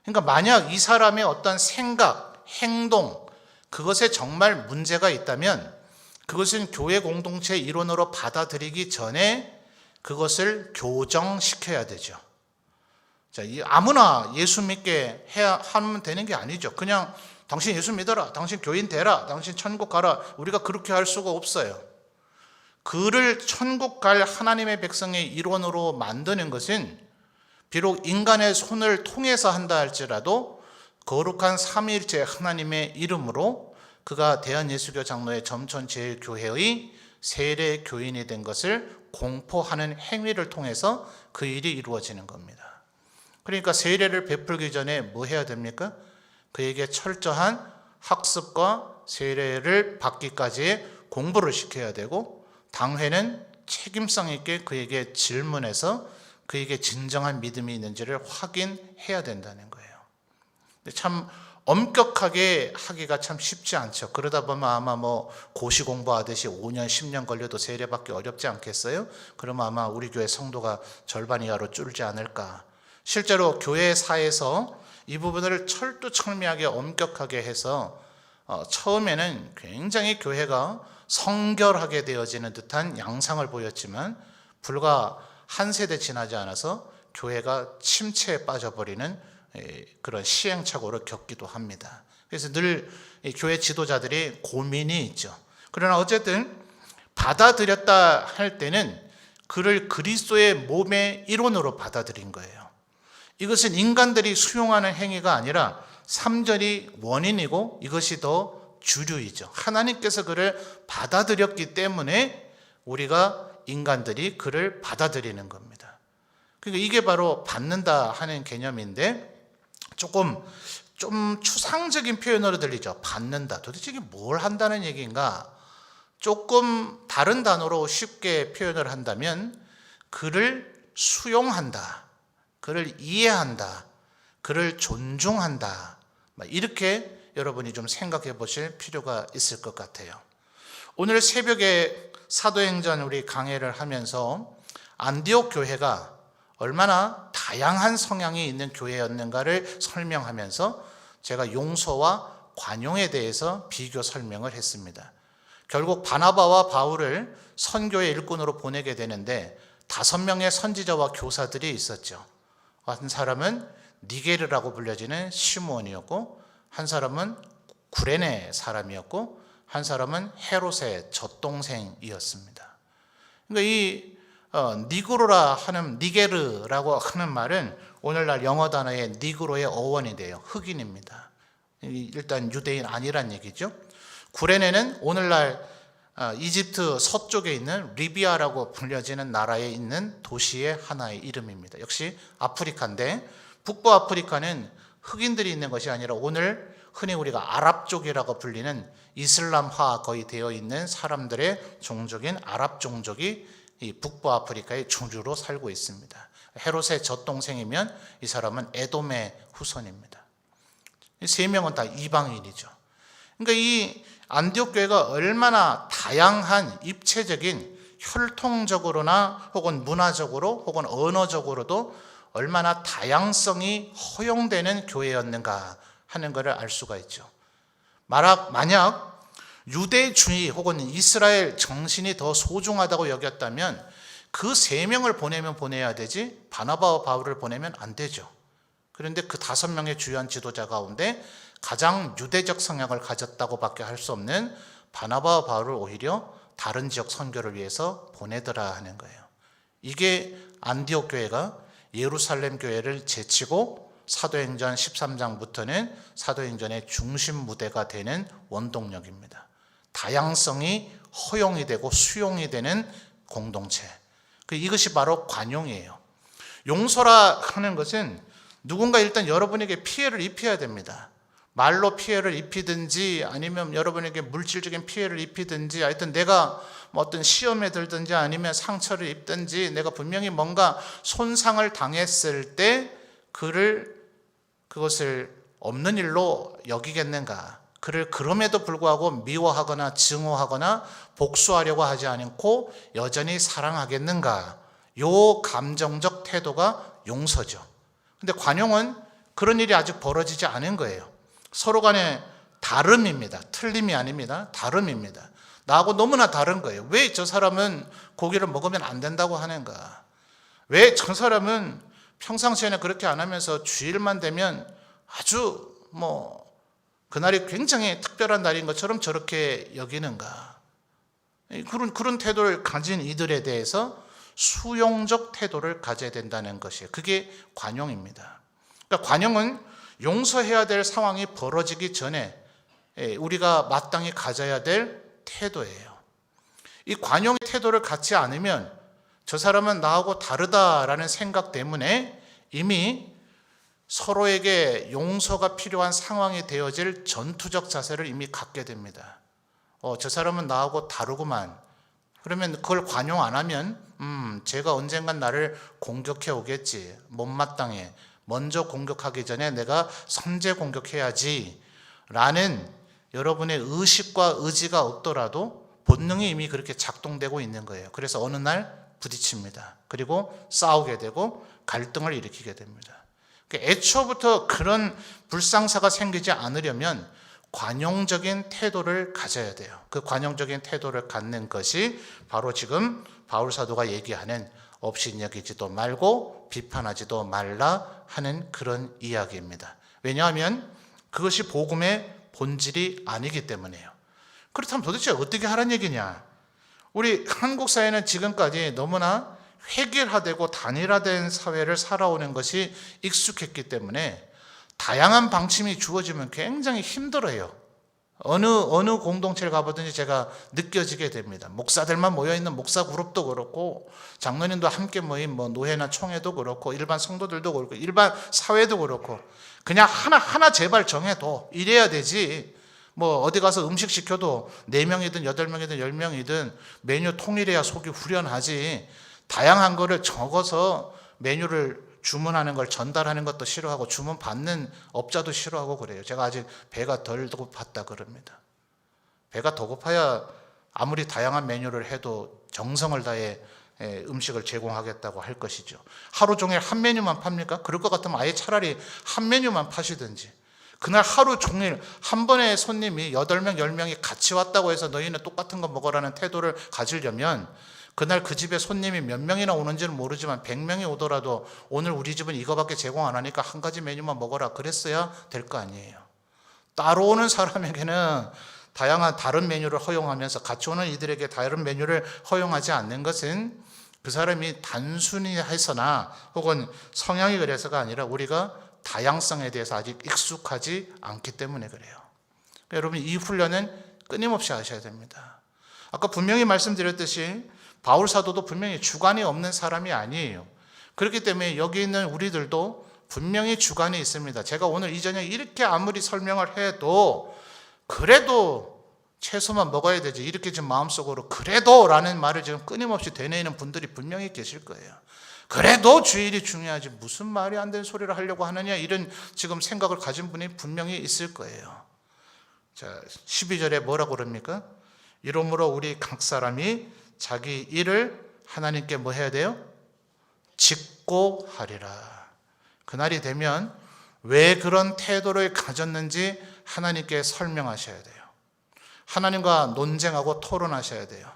그러니까 만약 이 사람의 어떤 생각, 행동, 그것에 정말 문제가 있다면 그것은 교회 공동체 일원으로 받아들이기 전에 그것을 교정시켜야 되죠. 자, 아무나 예수 믿게 하면 되는 게 아니죠. 그냥 당신 예수 믿어라, 당신 교인 되라, 당신 천국 가라, 우리가 그렇게 할 수가 없어요. 그를 천국 갈 하나님의 백성의 일원으로 만드는 것은 비록 인간의 손을 통해서 한다 할지라도 거룩한 삼위일체 하나님의 이름으로 그가 대한예수교 장로의 점촌제일교회의 세례 교인이 된 것을 공포하는 행위를 통해서 그 일이 이루어지는 겁니다. 그러니까 세례를 베풀기 전에 뭐 해야 됩니까? 그에게 철저한 학습과 세례를 받기까지의 공부를 시켜야 되고, 당회는 책임성 있게 그에게 질문해서 그에게 진정한 믿음이 있는지를 확인해야 된다는 거예요. 참 엄격하게 하기가 참 쉽지 않죠. 그러다 보면 아마 고시 공부하듯이 5년, 10년 걸려도 세례받기 어렵지 않겠어요? 그러면 아마 우리 교회 성도가 절반 이하로 줄지 않을까. 실제로 교회사에서 이 부분을 철두철미하게 엄격하게 해서 처음에는 굉장히 교회가 성결하게 되어지는 듯한 양상을 보였지만 불과 한 세대 지나지 않아서 교회가 침체에 빠져버리는 그런 시행착오를 겪기도 합니다. 그래서 늘 교회 지도자들이 고민이 있죠. 그러나 어쨌든 받아들였다 할 때는 그를 그리스도의 몸의 일원으로 받아들인 거예요. 이것은 인간들이 수용하는 행위가 아니라 3절이 원인이고 이것이 더 주류이죠. 하나님께서 그를 받아들였기 때문에 우리가 인간들이 그를 받아들이는 겁니다. 그러니까 이게 바로 받는다 하는 개념인데 좀 추상적인 표현으로 들리죠. 받는다. 도대체 이게 뭘 한다는 얘기인가? 조금 다른 단어로 쉽게 표현을 한다면 그를 수용한다, 그를 이해한다, 그를 존중한다, 이렇게 여러분이 좀 생각해 보실 필요가 있을 것 같아요. 오늘 새벽에 사도행전 우리 강해를 하면서 안디옥 교회가 얼마나 다양한 성향이 있는 교회였는가를 설명하면서 제가 용서와 관용에 대해서 비교 설명을 했습니다. 결국 바나바와 바울을 선교의 일꾼으로 보내게 되는데 5명의 선지자와 교사들이 있었죠. 한 사람은 니게르라고 불려지는 시므온이었고, 한 사람은 구레네 사람이었고, 한 사람은 헤롯의 젖동생이었습니다. 그러니까 이 니그로라 하는 니게르라고 하는 말은 오늘날 영어 단어의 니그로의 어원이 돼요. 흑인입니다. 일단 유대인 아니란 얘기죠. 구레네는 오늘날 이집트 서쪽에 있는 리비아라고 불려지는 나라에 있는 도시의 하나의 이름입니다. 역시 아프리카인데 북부 아프리카는 흑인들이 있는 것이 아니라 오늘 흔히 우리가 아랍 쪽이라고 불리는 이슬람화 거의 되어 있는 사람들의 종족인 아랍 종족이 이 북부 아프리카의 주류로 살고 있습니다. 헤롯의 젖동생이면 이 사람은 에돔의 후손입니다. 이 3명은 다 이방인이죠. 그러니까 이 안디옥 교회가 얼마나 다양한 입체적인 혈통적으로나 혹은 문화적으로 혹은 언어적으로도 얼마나 다양성이 허용되는 교회였는가 하는 것을 알 수가 있죠. 만약 유대주의 혹은 이스라엘 정신이 더 소중하다고 여겼다면 그 3명을 보내면 보내야 되지 바나바와 바울을 보내면 안 되죠. 그런데 그 5명의 주요한 지도자 가운데 가장 유대적 성향을 가졌다고 밖에 할 수 없는 바나바와 바울을 오히려 다른 지역 선교를 위해서 보내더라 하는 거예요. 이게 안디옥 교회가 예루살렘 교회를 제치고 사도행전 13장부터는 사도행전의 중심 무대가 되는 원동력입니다. 다양성이 허용이 되고 수용이 되는 공동체. 이것이 바로 관용이에요. 용서라 하는 것은 누군가 일단 여러분에게 피해를 입혀야 됩니다. 말로 피해를 입히든지 아니면 여러분에게 물질적인 피해를 입히든지 하여튼 내가 어떤 시험에 들든지 아니면 상처를 입든지 내가 분명히 뭔가 손상을 당했을 때 그것을 없는 일로 여기겠는가? 그를 그럼에도 불구하고 미워하거나 증오하거나 복수하려고 하지 않고 여전히 사랑하겠는가? 요 감정적 태도가 용서죠. 근데 관용은 그런 일이 아직 벌어지지 않은 거예요. 서로 간에 다름입니다. 틀림이 아닙니다. 다름입니다. 나하고 너무나 다른 거예요. 왜 저 사람은 고기를 먹으면 안 된다고 하는가? 왜 저 사람은 평상시에는 그렇게 안 하면서 주일만 되면 아주 그날이 굉장히 특별한 날인 것처럼 저렇게 여기는가? 그런 태도를 가진 이들에 대해서 수용적 태도를 가져야 된다는 것이에요. 그게 관용입니다. 그러니까 관용은 용서해야 될 상황이 벌어지기 전에 우리가 마땅히 가져야 될 태도예요. 이 관용의 태도를 갖지 않으면 저 사람은 나하고 다르다라는 생각 때문에 이미 서로에게 용서가 필요한 상황이 되어질 전투적 자세를 이미 갖게 됩니다. 저 사람은 나하고 다르구만. 그러면 그걸 관용 안 하면 제가 언젠간 나를 공격해 오겠지. 못마땅해. 먼저 공격하기 전에 내가 선제 공격해야지 라는 여러분의 의식과 의지가 없더라도 본능이 이미 그렇게 작동되고 있는 거예요. 그래서 어느 날 부딪힙니다. 그리고 싸우게 되고 갈등을 일으키게 됩니다. 애초부터 그런 불상사가 생기지 않으려면 관용적인 태도를 가져야 돼요. 그 관용적인 태도를 갖는 것이 바로 지금 바울 사도가 얘기하는 업신여기지도 말고 비판하지도 말라 하는 그런 이야기입니다. 왜냐하면 그것이 복음의 본질이 아니기 때문에요. 그렇다면 도대체 어떻게 하라는 얘기냐? 우리 한국 사회는 지금까지 너무나 획일화되고 단일화된 사회를 살아오는 것이 익숙했기 때문에 다양한 방침이 주어지면 굉장히 힘들어요. 어느 공동체를 가보든지 제가 느껴지게 됩니다. 목사들만 모여있는 목사 그룹도 그렇고 장로님도 함께 모인 노회나 총회도 그렇고 일반 성도들도 그렇고 일반 사회도 그렇고 그냥 하나 제발 정해도 이래야 되지. 어디 가서 음식 시켜도 4명이든 8명이든 10명이든 메뉴 통일해야 속이 후련하지. 다양한 거를 적어서 메뉴를 주문하는 걸 전달하는 것도 싫어하고 주문 받는 업자도 싫어하고 그래요. 제가 아직 배가 덜 고팠다 그럽니다. 배가 더 고파야 아무리 다양한 메뉴를 해도 정성을 다해 음식을 제공하겠다고 할 것이죠. 하루 종일 한 메뉴만 팝니까? 그럴 것 같으면 아예 차라리 한 메뉴만 파시든지. 그날 하루 종일 한 번에 손님이 8명, 10명이 같이 왔다고 해서 너희는 똑같은 거 먹으라는 태도를 가지려면 그날 그 집에 손님이 몇 명이나 오는지는 모르지만 100명이 오더라도 오늘 우리 집은 이거밖에 제공 안 하니까 한 가지 메뉴만 먹어라 그랬어야 될 거 아니에요. 따로 오는 사람에게는 다양한 다른 메뉴를 허용하면서 같이 오는 이들에게 다른 메뉴를 허용하지 않는 것은 그 사람이 단순히 해서나 혹은 성향이 그래서가 아니라 우리가 다양성에 대해서 아직 익숙하지 않기 때문에 그래요. 여러분 이 훈련은 끊임없이 하셔야 됩니다. 아까 분명히 말씀드렸듯이 바울 사도도 분명히 주관이 없는 사람이 아니에요. 그렇기 때문에 여기 있는 우리들도 분명히 주관이 있습니다. 제가 오늘 이 저녁에 이렇게 아무리 설명을 해도 그래도 채소만 먹어야 되지 이렇게 지금 마음속으로 그래도 라는 말을 지금 끊임없이 되뇌이는 분들이 분명히 계실 거예요. 그래도 주일이 중요하지 무슨 말이 안 되는 소리를 하려고 하느냐 이런 지금 생각을 가진 분이 분명히 있을 거예요. 자, 12절에 뭐라고 그럽니까? 이러므로 우리 각 사람이 자기 일을 하나님께 뭐 해야 돼요? 짓고 하리라. 그날이 되면 왜 그런 태도를 가졌는지 하나님께 설명하셔야 돼요. 하나님과 논쟁하고 토론하셔야 돼요.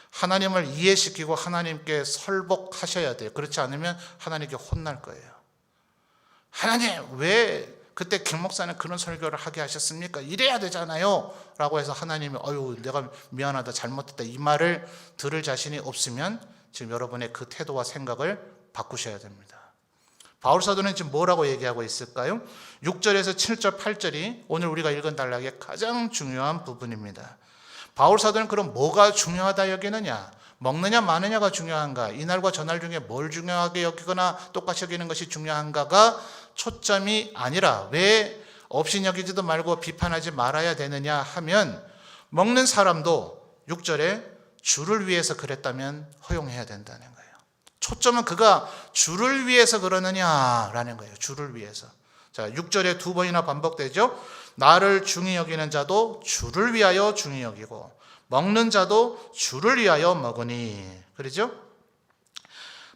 하나님을 이해시키고 하나님께 설복하셔야 돼요. 그렇지 않으면 하나님께 혼날 거예요. 하나님 왜 그때 김 목사는 그런 설교를 하게 하셨습니까? 이래야 되잖아요 라고 해서 하나님이 내가 미안하다 잘못했다 이 말을 들을 자신이 없으면 지금 여러분의 그 태도와 생각을 바꾸셔야 됩니다. 바울 사도는 지금 뭐라고 얘기하고 있을까요? 6절에서 7절 8절이 오늘 우리가 읽은 단락의 가장 중요한 부분입니다. 바울 사도는 그럼 뭐가 중요하다 여기느냐? 먹느냐 마느냐가 중요한가? 이날과 저날 중에 뭘 중요하게 여기거나 똑같이 여기는 것이 중요한가가 초점이 아니라 왜 업신여기지도 말고 비판하지 말아야 되느냐 하면 먹는 사람도 6절에 주를 위해서 그랬다면 허용해야 된다는 거예요. 초점은 그가 주를 위해서 그러느냐라는 거예요. 주를 위해서. 자, 6절에 2번이나 반복되죠. 나를 중히 여기는 자도 주를 위하여 중히 여기고 먹는 자도 주를 위하여 먹으니. 그러죠?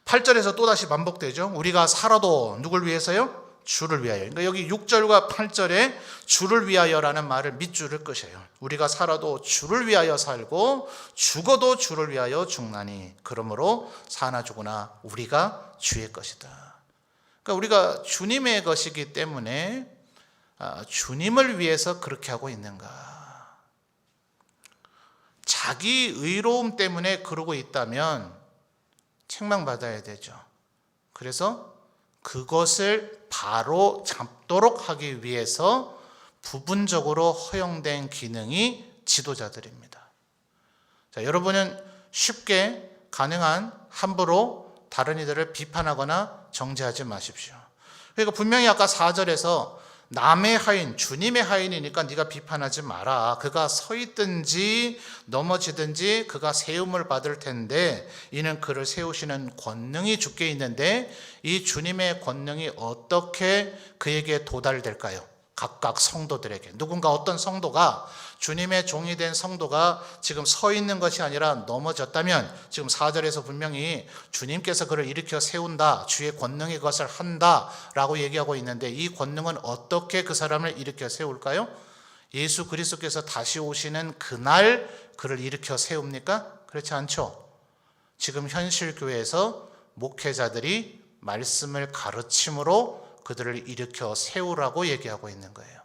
8절에서 또다시 반복되죠. 우리가 살아도 누굴 위해서요? 주를 위하여. 그러니까 여기 6절과 8절에 주를 위하여라는 말을 밑줄을 끄셔요. 우리가 살아도 주를 위하여 살고 죽어도 주를 위하여 죽나니 그러므로 사나 죽으나 우리가 주의 것이다. 그러니까 우리가 주님의 것이기 때문에 주님을 위해서 그렇게 하고 있는가. 자기 의로움 때문에 그러고 있다면 책망받아야 되죠. 그래서 그것을 바로 잡도록 하기 위해서 부분적으로 허용된 기능이 지도자들입니다. 자, 여러분은 쉽게 가능한 함부로 다른 이들을 비판하거나 정죄하지 마십시오. 그러니까 분명히 아까 4절에서 남의 하인, 주님의 하인이니까 네가 비판하지 마라. 그가 서 있든지 넘어지든지 그가 세움을 받을 텐데 이는 그를 세우시는 권능이 주께 있는데 이 주님의 권능이 어떻게 그에게 도달될까요? 각각 성도들에게. 누군가 어떤 성도가 주님의 종이 된 성도가 지금 서 있는 것이 아니라 넘어졌다면 지금 4절에서 분명히 주님께서 그를 일으켜 세운다. 주의 권능이 그것을 한다라고 얘기하고 있는데 이 권능은 어떻게 그 사람을 일으켜 세울까요? 예수 그리스도께서 다시 오시는 그날 그를 일으켜 세웁니까? 그렇지 않죠. 지금 현실 교회에서 목회자들이 말씀을 가르침으로 그들을 일으켜 세우라고 얘기하고 있는 거예요.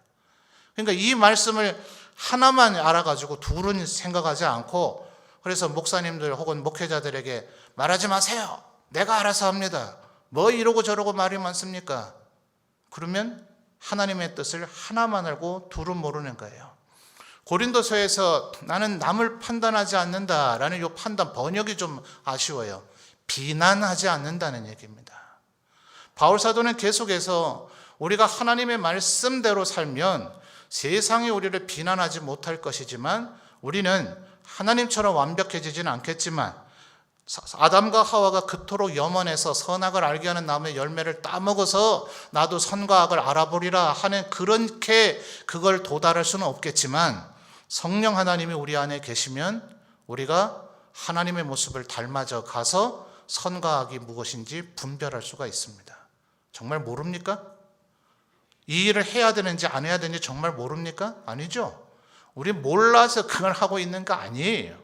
그러니까 이 말씀을 하나만 알아가지고 둘은 생각하지 않고 그래서 목사님들 혹은 목회자들에게 말하지 마세요. 내가 알아서 합니다. 뭐 이러고 저러고 말이 많습니까? 그러면 하나님의 뜻을 하나만 알고 둘은 모르는 거예요. 고린도서에서 나는 남을 판단하지 않는다라는 이 판단 번역이 좀 아쉬워요. 비난하지 않는다는 얘기입니다. 바울 사도는 계속해서 우리가 하나님의 말씀대로 살면 세상이 우리를 비난하지 못할 것이지만 우리는 하나님처럼 완벽해지지는 않겠지만 아담과 하와가 그토록 염원해서 선악을 알게 하는 나무의 열매를 따먹어서 나도 선과 악을 알아보리라 하는 그렇게 그걸 도달할 수는 없겠지만 성령 하나님이 우리 안에 계시면 우리가 하나님의 모습을 닮아져 가서 선과 악이 무엇인지 분별할 수가 있습니다. 정말 모릅니까? 이 일을 해야 되는지 안 해야 되는지 정말 모릅니까? 아니죠. 우리 몰라서 그걸 하고 있는 거 아니에요.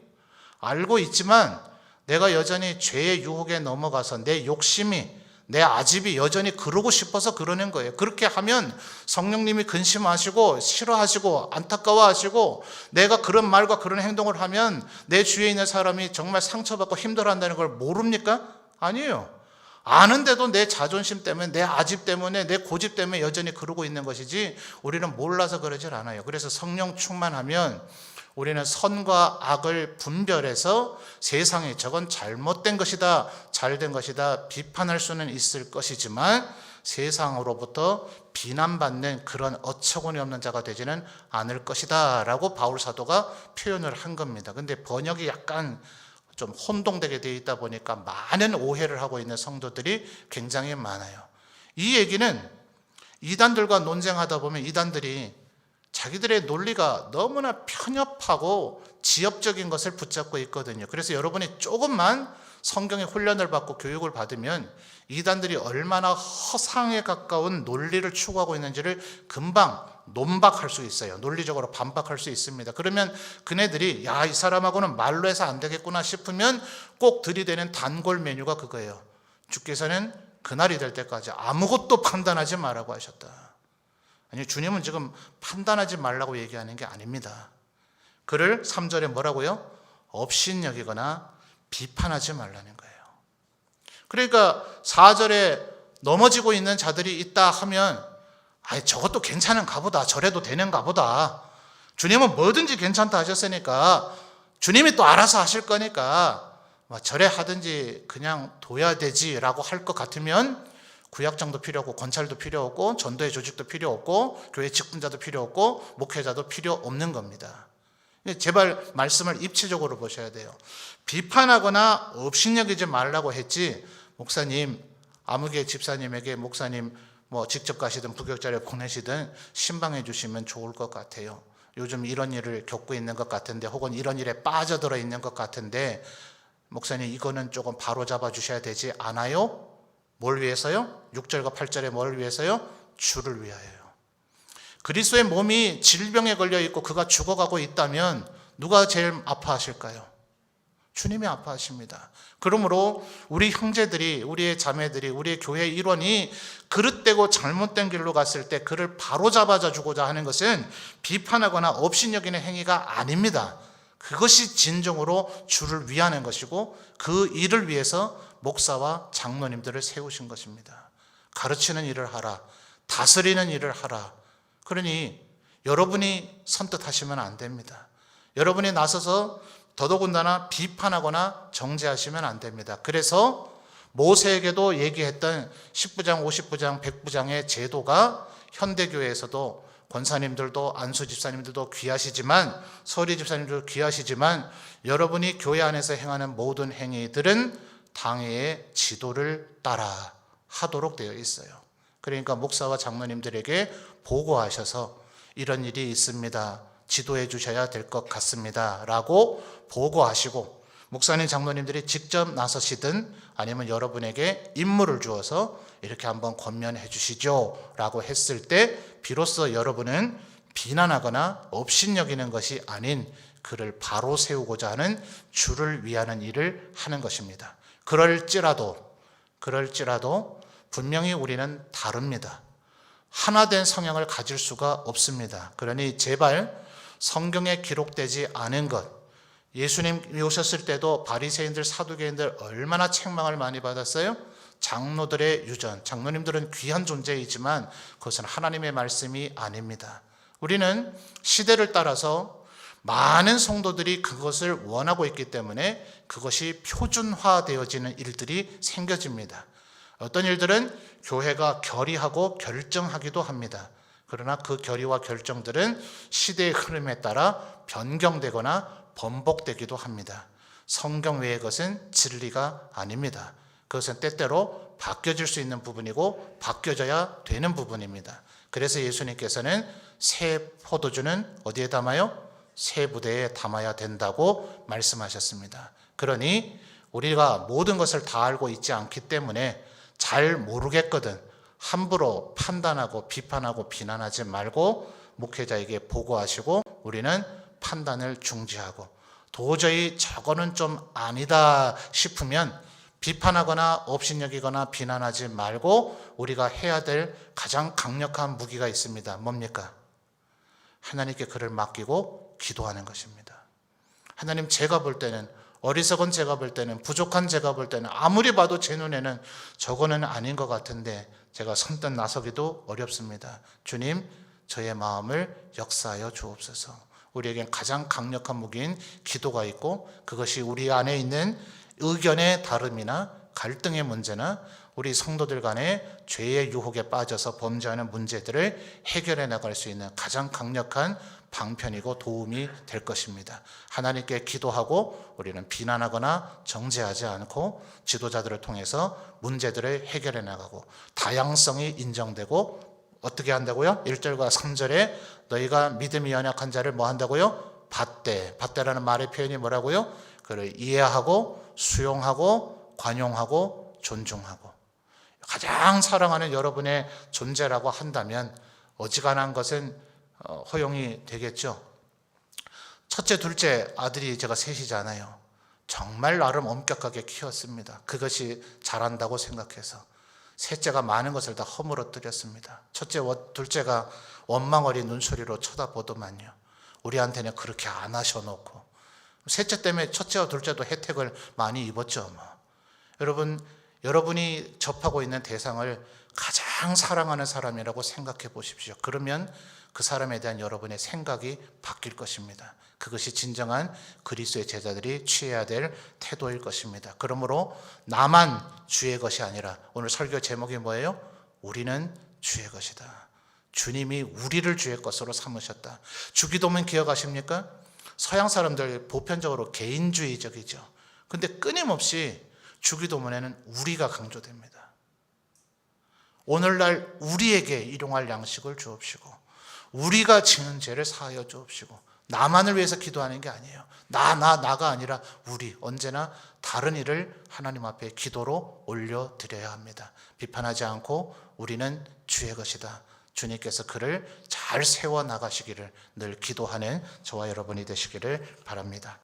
알고 있지만 내가 여전히 죄의 유혹에 넘어가서 내 욕심이 내 아집이 여전히 그러고 싶어서 그러는 거예요. 그렇게 하면 성령님이 근심하시고 싫어하시고 안타까워하시고 내가 그런 말과 그런 행동을 하면 내 주위에 있는 사람이 정말 상처받고 힘들어한다는 걸 모릅니까? 아니에요. 아는데도 내 자존심 때문에 내 아집 때문에 내 고집 때문에 여전히 그러고 있는 것이지 우리는 몰라서 그러질 않아요. 그래서 성령 충만하면 우리는 선과 악을 분별해서 세상에 저건 잘못된 것이다, 잘된 것이다 비판할 수는 있을 것이지만 세상으로부터 비난받는 그런 어처구니 없는 자가 되지는 않을 것이다 라고 바울 사도가 표현을 한 겁니다. 근데 번역이 약간 좀 혼동되게 되어 있다 보니까 많은 오해를 하고 있는 성도들이 굉장히 많아요. 이 얘기는 이단들과 논쟁하다 보면 이단들이 자기들의 논리가 너무나 편협하고 지엽적인 것을 붙잡고 있거든요. 그래서 여러분이 조금만 성경의 훈련을 받고 교육을 받으면 이단들이 얼마나 허상에 가까운 논리를 추구하고 있는지를 금방 논박할 수 있어요. 논리적으로 반박할 수 있습니다. 그러면 그네들이 야, 이 사람하고는 말로 해서 안 되겠구나 싶으면 꼭 들이대는 단골 메뉴가 그거예요. 주께서는 그날이 될 때까지 아무것도 판단하지 말라고 하셨다. 아니, 주님은 지금 판단하지 말라고 얘기하는 게 아닙니다. 그를 3절에 뭐라고요? 업신여기거나 비판하지 말라는 거예요. 그러니까 4절에 넘어지고 있는 자들이 있다 하면 저것도 괜찮은가 보다. 저래도 되는가 보다. 주님은 뭐든지 괜찮다 하셨으니까 주님이 또 알아서 하실 거니까 저래 하든지 그냥 둬야 되지라고 할 것 같으면 구약장도 필요 없고 권찰도 필요 없고 전도의 조직도 필요 없고 교회 직분자도 필요 없고 목회자도 필요 없는 겁니다. 제발 말씀을 입체적으로 보셔야 돼요. 비판하거나 업신여기지 말라고 했지 목사님, 아무개 집사님에게 목사님 직접 가시든 부격자를 보내시든 신방해 주시면 좋을 것 같아요. 요즘 이런 일을 겪고 있는 것 같은데 혹은 이런 일에 빠져들어 있는 것 같은데 목사님 이거는 조금 바로잡아 주셔야 되지 않아요? 뭘 위해서요? 6절과 8절에 뭘 위해서요? 주를 위하여요. 그리스도의 몸이 질병에 걸려 있고 그가 죽어가고 있다면 누가 제일 아파하실까요? 주님이 아파하십니다. 그러므로 우리 형제들이, 우리의 자매들이, 우리의 교회 일원이 그릇되고 잘못된 길로 갔을 때 그를 바로잡아 주고자 하는 것은 비판하거나 업신여기는 행위가 아닙니다. 그것이 진정으로 주를 위하는 것이고 그 일을 위해서 목사와 장로님들을 세우신 것입니다. 가르치는 일을 하라. 다스리는 일을 하라. 그러니 여러분이 선뜻하시면 안 됩니다. 여러분이 나서서 더더군다나 비판하거나 정죄하시면 안 됩니다. 그래서 모세에게도 얘기했던 10부장, 50부장, 100부장의 제도가 현대교회에서도 권사님들도 안수 집사님들도 귀하시지만 서리 집사님들도 귀하시지만 여러분이 교회 안에서 행하는 모든 행위들은 당회의 지도를 따라 하도록 되어 있어요. 그러니까 목사와 장로님들에게 보고하셔서 이런 일이 있습니다. 지도해 주셔야 될 것 같습니다. 라고 보고하시고 목사님, 장로님들이 직접 나서시든 아니면 여러분에게 임무를 주어서 이렇게 한번 권면해 주시죠. 라고 했을 때 비로소 여러분은 비난하거나 업신여기는 것이 아닌 그를 바로 세우고자 하는 주를 위하는 일을 하는 것입니다. 그럴지라도 분명히 우리는 다릅니다. 하나된 성향을 가질 수가 없습니다. 그러니 제발 성경에 기록되지 않은 것, 예수님이 오셨을 때도 바리새인들, 사두개인들 얼마나 책망을 많이 받았어요? 장로들의 유전, 장로님들은 귀한 존재이지만 그것은 하나님의 말씀이 아닙니다. 우리는 시대를 따라서 많은 성도들이 그것을 원하고 있기 때문에 그것이 표준화되어지는 일들이 생겨집니다. 어떤 일들은 교회가 결의하고 결정하기도 합니다. 그러나 그 결의와 결정들은 시대의 흐름에 따라 변경되거나 번복되기도 합니다. 성경 외의 것은 진리가 아닙니다. 그것은 때때로 바뀌어질 수 있는 부분이고 바뀌어져야 되는 부분입니다. 그래서 예수님께서는 새 포도주는 어디에 담아요? 새 부대에 담아야 된다고 말씀하셨습니다. 그러니 우리가 모든 것을 다 알고 있지 않기 때문에 잘 모르겠거든 함부로 판단하고 비판하고 비난하지 말고 목회자에게 보고하시고 우리는 판단을 중지하고 도저히 저거는 좀 아니다 싶으면 비판하거나 업신여기거나 비난하지 말고 우리가 해야 될 가장 강력한 무기가 있습니다. 뭡니까? 하나님께 그를 맡기고 기도하는 것입니다. 하나님, 제가 볼 때는 어리석은 제가 볼 때는 부족한 제가 볼 때는 아무리 봐도 제 눈에는 저거는 아닌 것 같은데 제가 선뜻 나서기도 어렵습니다. 주님, 저의 마음을 역사하여 주옵소서. 우리에겐 가장 강력한 무기인 기도가 있고 그것이 우리 안에 있는 의견의 다름이나 갈등의 문제나 우리 성도들 간의 죄의 유혹에 빠져서 범죄하는 문제들을 해결해 나갈 수 있는 가장 강력한 방편이고 도움이 될 것입니다. 하나님께 기도하고 우리는 비난하거나 정죄하지 않고 지도자들을 통해서 문제들을 해결해 나가고 다양성이 인정되고 어떻게 한다고요? 1절과 3절에 너희가 믿음이 연약한 자를 뭐 한다고요? 받되. 받되라는 말의 표현이 뭐라고요? 그를 이해하고 수용하고 관용하고 존중하고. 가장 사랑하는 여러분의 존재라고 한다면 어지간한 것은 허용이 되겠죠. 첫째, 둘째 아들이 제가 셋이잖아요. 정말 나름 엄격하게 키웠습니다. 그것이 잘한다고 생각해서. 셋째가 많은 것을 다 허물어뜨렸습니다. 첫째, 둘째가 원망어린 눈소리로 쳐다보더만요. 우리한테는 그렇게 안 하셔놓고. 셋째 때문에 첫째와 둘째도 혜택을 많이 입었죠. 여러분이 접하고 있는 대상을 가장 사랑하는 사람이라고 생각해 보십시오. 그러면 그 사람에 대한 여러분의 생각이 바뀔 것입니다. 그것이 진정한 그리스도의 제자들이 취해야 될 태도일 것입니다. 그러므로 나만 주의 것이 아니라 오늘 설교 제목이 뭐예요? 우리는 주의 것이다. 주님이 우리를 주의 것으로 삼으셨다. 주기도문 기억하십니까? 서양 사람들 보편적으로 개인주의적이죠. 근데 끊임없이 주기도문에는 우리가 강조됩니다. 오늘날 우리에게 일용할 양식을 주옵시고 우리가 지는 죄를 사하여 주옵시고 나만을 위해서 기도하는 게 아니에요. 나가 아니라 우리 언제나 다른 일을 하나님 앞에 기도로 올려드려야 합니다. 비판하지 않고 우리는 주의 것이다. 주님께서 그를 잘 세워나가시기를 늘 기도하는 저와 여러분이 되시기를 바랍니다.